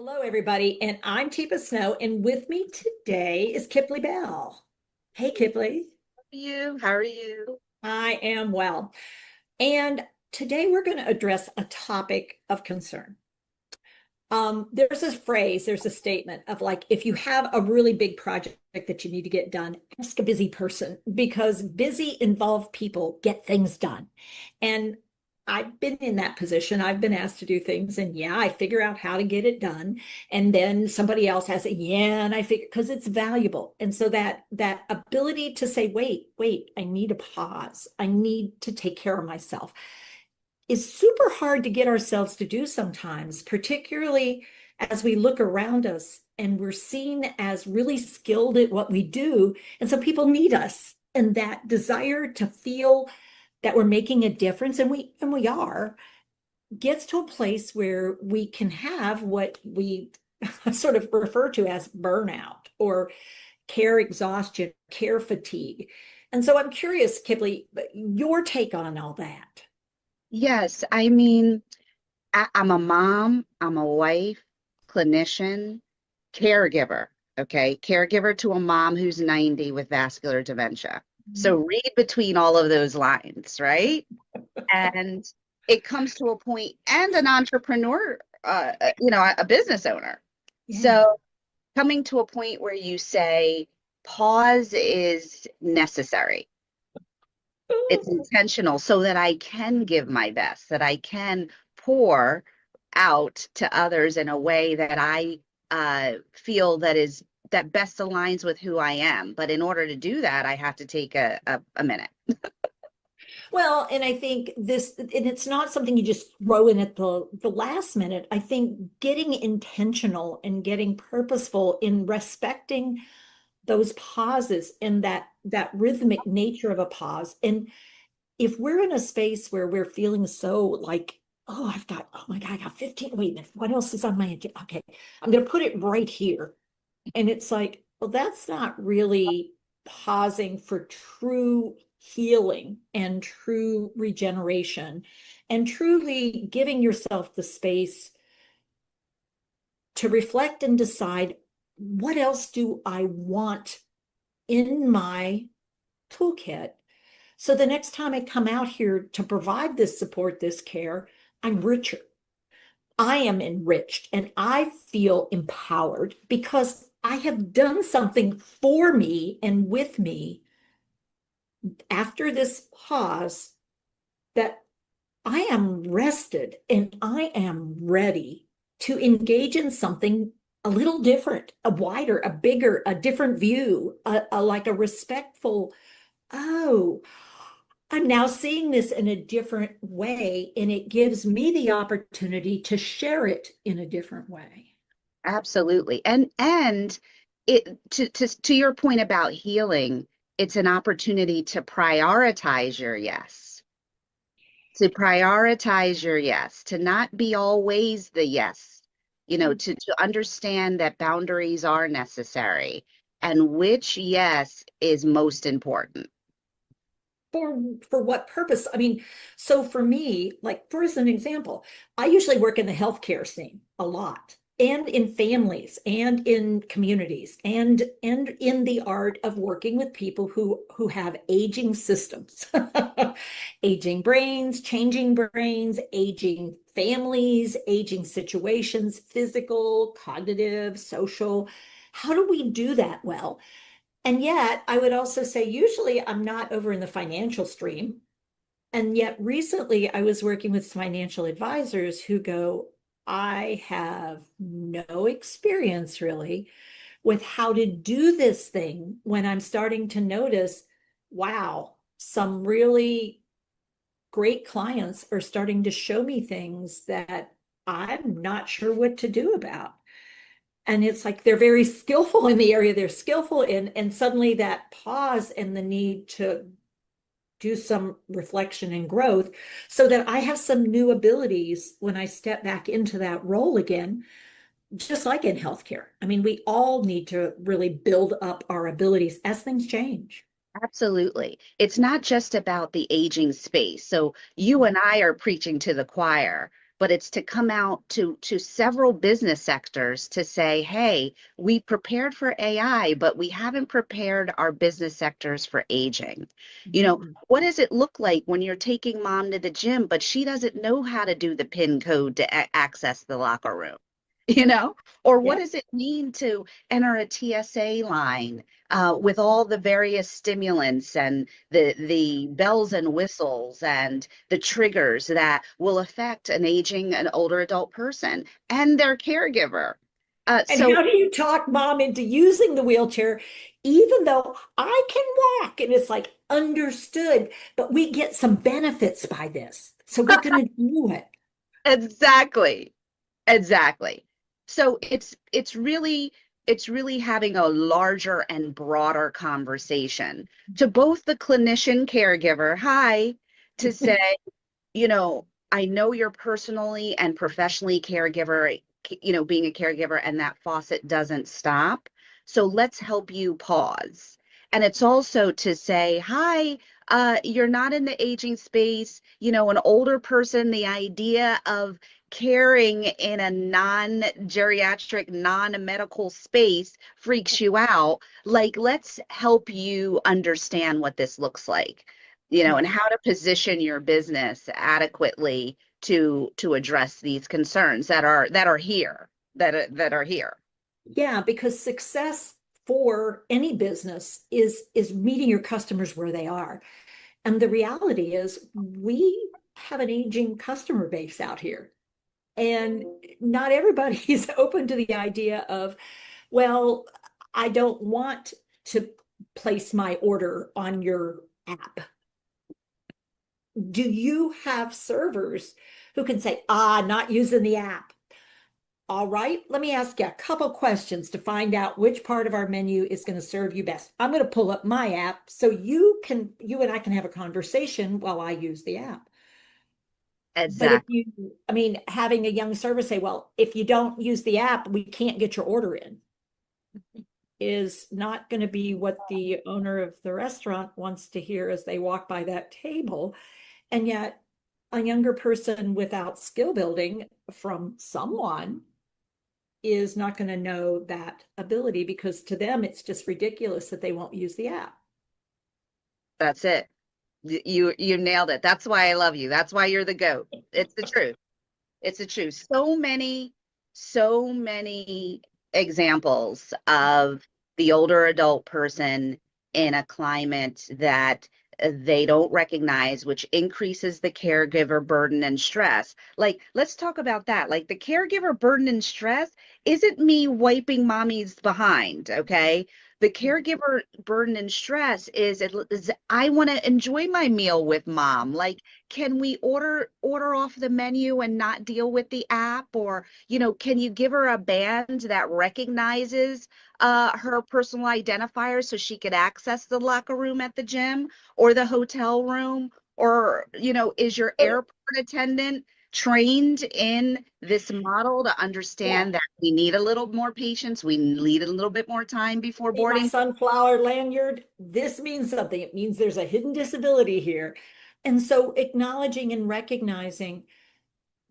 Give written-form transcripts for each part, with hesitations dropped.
Hello, everybody, and I'm Teepa Snow, and with me today is Kiplee Bell. Hey, Kiplee. How are you? I am well. And today we're going to address a topic of concern. There's this phrase, there's a statement of like, if you have a really big project that you need to get done, ask a busy person because busy involved people get things done. And I've been in that position. I've been asked to do things, and yeah, I figure out how to get it done. And then somebody else has it, yeah, and I figure because it's valuable. And so that ability to say, wait, I need a pause. I need to take care of myself is super hard to get ourselves to do sometimes, particularly as we look around us and we're seen as really skilled at what we do. And so people need us. And that desire to feel that we're making a difference, and we are, gets to a place where we can have what we sort of refer to as burnout or care exhaustion, care fatigue. And so I'm curious, Kiplee, your take on all that. Yes, I'm a mom, I'm a wife, clinician, caregiver, okay? Caregiver to a mom who's 90 with vascular dementia. So read between all of those lines, right? And it comes to a point, and an entrepreneur, a business owner. Yeah. So coming to a point where you say, pause is necessary. It's intentional so that I can give my best, that I can pour out to others in a way that I feel that best aligns with who I am. But in order to do that, I have to take a minute. Well, and I think this, and it's not something you just throw in at the last minute. I think getting intentional and getting purposeful in respecting those pauses and that rhythmic nature of a pause. And if we're in a space where we're feeling so like, oh my God, I got 15, wait a minute, what else is on my agenda? Okay, I'm going to put it right here. And it's like, well, that's not really pausing for true healing and true regeneration and truly giving yourself the space to reflect and decide, what else do I want in my toolkit? So the next time I come out here to provide this support, this care, I'm richer. I am enriched and I feel empowered because I have done something for me and with me after this pause that I am rested and I am ready to engage in something a little different, a wider, a bigger, a different view, like a respectful, oh, I'm now seeing this in a different way, and it gives me the opportunity to share it in a different way. Absolutely. And it to your point about healing, it's an opportunity to prioritize your yes. To prioritize your yes, to not be always the yes, to understand that boundaries are necessary and which yes is most important. For what purpose? I mean, so for me, like for as an example, I usually work in the healthcare scene a lot, and in families and in communities and in the art of working with people who have aging systems, aging brains, aging families, aging situations, physical, cognitive, social. How do we do that well? And yet, I would also say, usually I'm not over in the financial stream. And yet, recently I was working with financial advisors who go, I have no experience really with how to do this thing when I'm starting to notice, wow, some really great clients are starting to show me things that I'm not sure what to do about. And it's like they're very skillful in the area they're skillful in, and suddenly that pause and the need to do some reflection and growth so that I have some new abilities when I step back into that role again, just like in healthcare. I mean, we all need to really build up our abilities as things change. Absolutely. It's not just about the aging space. So you and I are preaching to the choir, but it's to come out to several business sectors to say, hey, we prepared for AI, but we haven't prepared our business sectors for aging. You know, Mhm. what does it look like when you're taking mom to the gym, but she doesn't know how to do the PIN code to access the locker room? You know, or what Yeah. does it mean to enter a TSA line with all the various stimulants and the bells and whistles and the triggers that will affect an older adult person and their caregiver. And So how do you talk mom into using the wheelchair, even though I can walk? And it's like understood, but we get some benefits by this. So we're going to do it. exactly, exactly. So it's really having a larger and broader conversation to both the clinician caregiver, hi, to say, you know, I know you're personally and professionally caregiver, being a caregiver, and that faucet doesn't stop. So let's help you pause. And it's also to say, hi, you're not in the aging space, an older person, the idea of caring in a non-geriatric, non-medical space freaks you out. Like, let's help you understand what this looks like, and Yeah. how to position your business adequately to address these concerns that are here. Yeah, because success for any business is meeting your customers where they are. And the reality is we have an aging customer base out here. And not everybody is open to the idea of, well, I don't want to place my order on your app. Do you have servers who can say, not using the app? All right, let me ask you a couple questions to find out which part of our menu is going to serve you best. I'm going to pull up my app so you and I can have a conversation while I use the app. But if Exactly. I mean, having a young server say, well, if you don't use the app, we can't get your order in, is not going to be what the owner of the restaurant wants to hear as they walk by that table. And yet, a younger person without skill building from someone is not going to know that ability because to them, it's just ridiculous that they won't use the app. That's it. You nailed it. That's why I love you. That's why you're the GOAT. It's the truth. It's the truth. So many examples of the older adult person in a climate that they don't recognize, which increases the caregiver burden and stress. Like, let's talk about that. Like, the caregiver burden and stress isn't me wiping mommy's behind, okay? The caregiver burden and stress is I want to enjoy my meal with mom. Like, can we order off the menu and not deal with the app? Or, can you give her a band that recognizes her personal identifier so she could access the locker room at the gym or the hotel room? Or, is your So, airport attendant trained in this model to yeah, understand that we need a little more patience, we need a little bit more time before see my boarding? sunflower lanyard. This means something. It means there's a hidden disability here. And so acknowledging and recognizing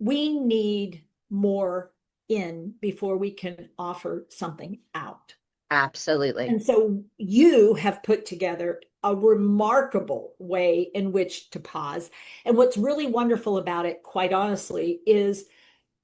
we need more in before we can offer something out. Absolutely. And so you have put together a remarkable way in which to pause. And what's really wonderful about it, quite honestly, is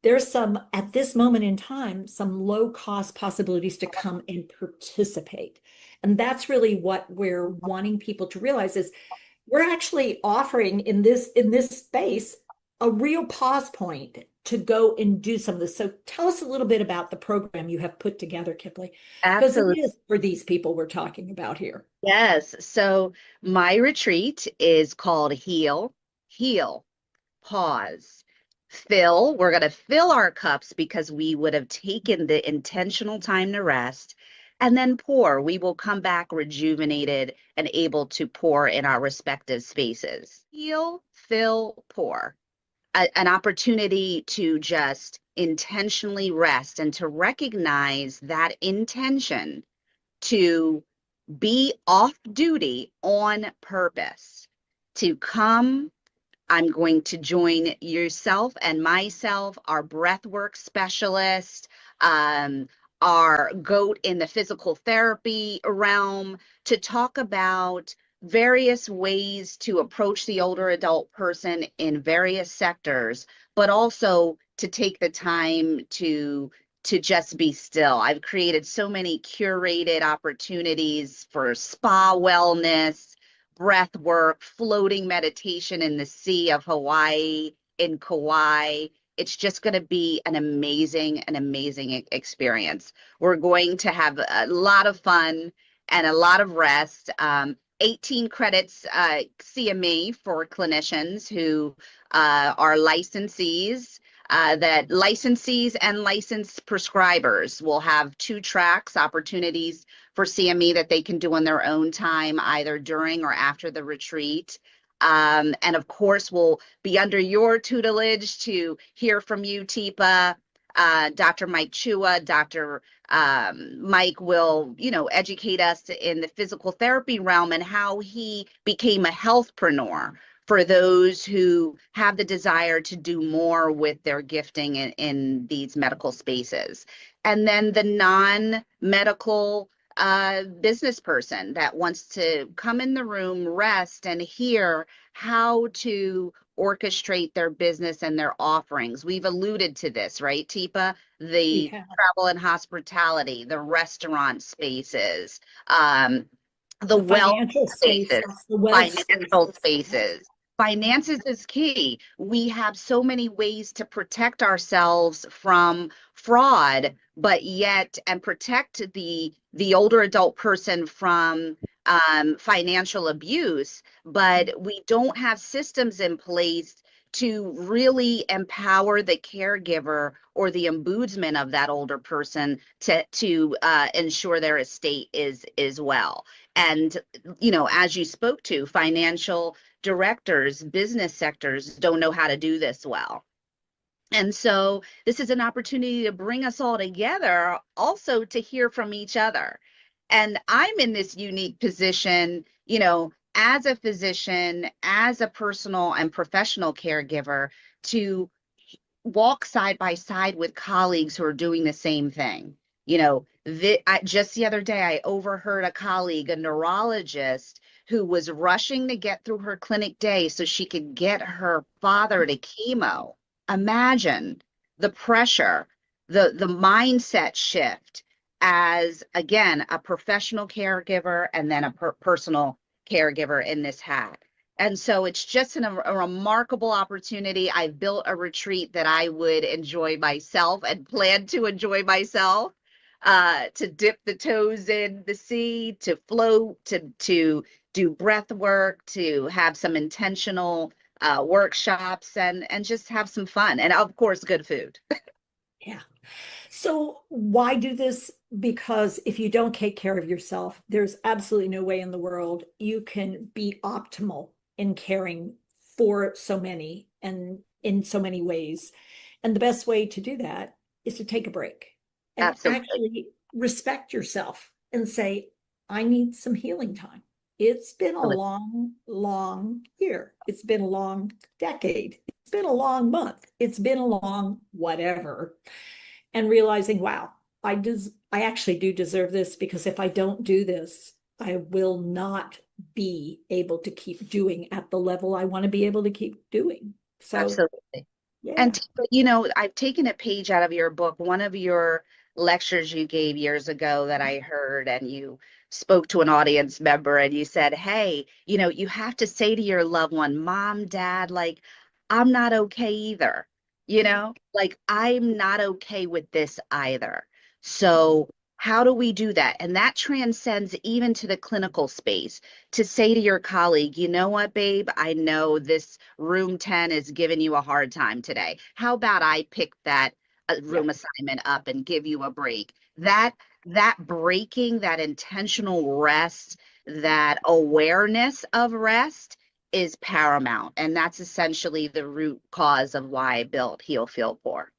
there's some, at this moment in time, some low cost possibilities to come and participate. And that's really what we're wanting people to realize is we're actually offering in this space a real pause point to go and do some of this. So tell us a little bit about the program you have put together, Kiplee, because it Absolutely. is for these people we're talking about here. Yes. So my retreat is called Heal, Pause, Fill. We're going to fill our cups because we would have taken the intentional time to rest, and then pour. We will come back rejuvenated and able to pour in our respective spaces. Heal, fill, pour. An opportunity to just intentionally rest and to recognize that intention to be off duty on purpose, to come, I'm going to join yourself and myself, our breathwork specialist, um, our GOAT in the physical therapy realm, to talk about various ways to approach the older adult person in various sectors, but also to take the time to just be still. I've created so many curated opportunities for spa wellness, breath work, floating meditation in the sea of Hawaii, in Kauai. It's just going to be an amazing experience. We're going to have a lot of fun and a lot of rest. 18 credits CME for clinicians who are licensees. That licensees and licensed prescribers will have 2 tracks, opportunities for CME that they can do on their own time, either during or after the retreat. And of course, we'll be under your tutelage to hear from you, Teepa. Dr. Mike Chua, Dr. Mike will, educate us in the physical therapy realm and how he became a healthpreneur for those who have the desire to do more with their gifting in these medical spaces. And then the non-medical business person that wants to come in the room, rest, and hear how to orchestrate their business and their offerings. We've alluded to this, right, Teepa? The travel and hospitality, the restaurant spaces, the wealth spaces, financial spaces. Finances is key. We have so many ways to protect ourselves from fraud, but yet, and protect the older adult person from financial abuse, but we don't have systems in place to really empower the caregiver or the ombudsman of that older person to ensure their estate is well. And, as you spoke to, financial directors, business sectors don't know how to do this well. And so this is an opportunity to bring us all together, also to hear from each other. And I'm in this unique position, as a physician, as a personal and professional caregiver, to walk side by side with colleagues who are doing the same thing. Just the other day, I overheard a colleague, a neurologist, who was rushing to get through her clinic day so she could get her father to chemo. Imagine the pressure, the mindset shift as, again, a professional caregiver and then a personal caregiver in this hat. And so it's just a remarkable opportunity. I've built a retreat that I would enjoy myself and plan to enjoy myself, to dip the toes in the sea, to float, to do breath work, to have some intentional workshops and just have some fun. And of course, good food. Yeah. So why do this? Because if you don't take care of yourself, there's absolutely no way in the world you can be optimal in caring for so many and in so many ways. And the best way to do that is to take a break and actually respect yourself and say, I need some healing time. It's been a long year. It's been a long decade. It's been a long month. It's been a long whatever. And realizing, wow, I actually do deserve this, because if I don't do this, I will not be able to keep doing at the level I want to be able to keep doing. So, absolutely. Yeah. And, I've taken a page out of your book, one of your lectures you gave years ago that I heard, and you spoke to an audience member and you said, hey, you have to say to your loved one, Mom, Dad, like, I'm not okay either. Like, I'm not okay with this either. So how do we do that? And that transcends even to the clinical space, to say to your colleague, you know what, babe, I know this room 10 is giving you a hard time today. How about I pick that room assignment up and give you a break? That breaking, that intentional rest, that awareness of rest is paramount. And that's essentially the root cause of why I built Heal, Feel, Pour.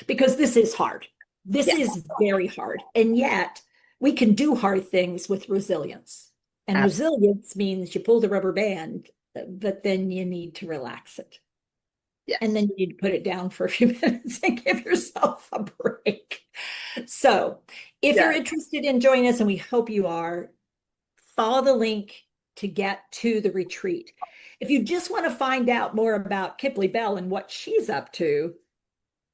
Because this is hard. This is very hard. And yet we can do hard things with resilience. And resilience means you pull the rubber band but then you need to relax it. Yes. And then you need to put it down for a few minutes and give yourself a break. So if you're Yes. interested in joining us, and we hope you are, follow the link to get to the retreat. If you just want to find out more about Kiplee Bell and what she's up to,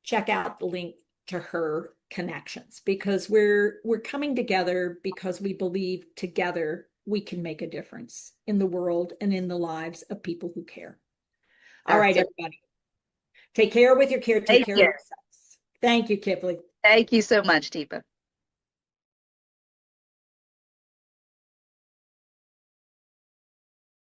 check out the link to her connections, because we're coming together because we believe together we can make a difference in the world and in the lives of people who care. All right, Absolutely. everybody. Take care with your care. Take Thank care of you. yourselves. Thank you, Kiplee. Thank you so much, Teepa.